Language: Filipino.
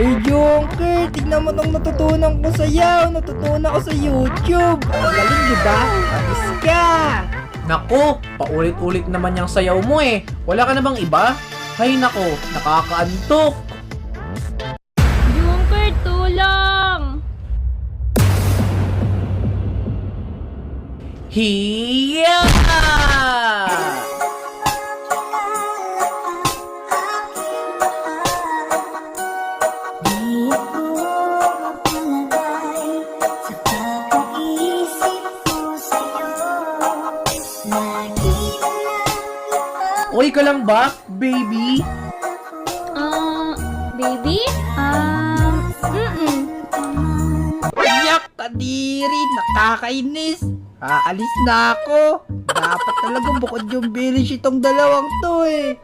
Hey Junker, tignan mo tong natutunan ko sayaw. Natutunan ko sa YouTube. Ang galing diba? Alis ka. Nako, paulit-ulit naman yung sayaw mo eh. Wala ka na bang iba? Hay nako, nakakaantok. Junker, tulong! Hiya! Okay ka lang ba, baby? Baby? Yak, kadiri. Nakakainis. Aalis na ako. Dapat talagang bukod yung bilish itong dalawang to eh.